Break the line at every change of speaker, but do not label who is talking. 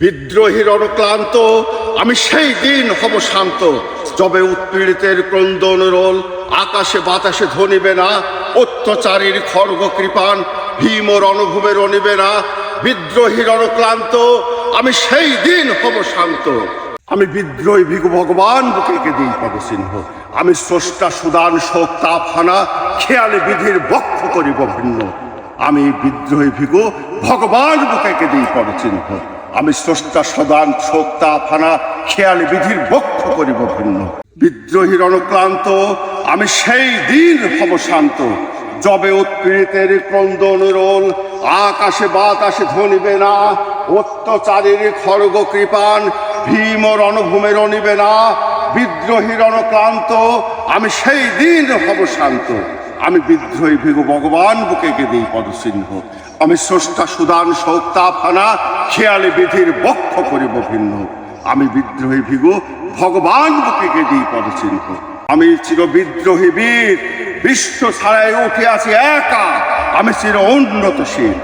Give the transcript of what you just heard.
বিদ্রোহীর অনুক্লান্ত আমি সেই দিন হব শান্ত, যবে উৎপীড়িতের ক্রন্দন রোল আকাশে বাতাসে ধ্বনিবে না, অত্যাচারীর খড়গ কৃপান ভীম রণভূমের অনিবে না। বিদ্রোহীর অনুক্লান্ত আমি সেই দিন হব শান্ত। আমি বিদ্রোহী ভিগু ভগবান বুকে দিই পদচিহ্ন, আমি স্রষ্টা সুদান শোক তাপ হানা খেয়ালে বিধির বক্ষ করিব ভিন্ন। আমি বিদ্রোহী ভিগু ভগবান বুকে দিই পদচিহ্ন, আমি স্রষ্টা সদান শোক তাপ হানা খেয়ালে বিধির বক্ষ করিব ভিন্ন। বিদ্রোহীর অনুক্লান্ত আমি সেই দিন হব শান্ত, যবে উৎপীড়িতের ক্রন্দন রোল আকাশে বাতাসে ধ্বনিবে না, অত্যাচারীর খড়গ কৃপান ভীম রণভূমের অনিবে না। বিদ্রোহীর অনুক্লান্ত আমি সেই দিন হব শান্ত, আমি বিদ্রোহী ভিগু ভগবান বুকে দিই পদচিহ্ন, আমি স্রষ্টা সুদান শোক তাপ হানা খেয়ালে বিধির বক্ষ করিব ভিন্ন। আমি বিদ্রোহী ভিগু ভগবান বুকে দিই পদচিহ্ন, আমি চির বিদ্রোহী বীর বিশ্ব ছাড়াই উঠে আছি একা, আমি চির উন্নতশীল।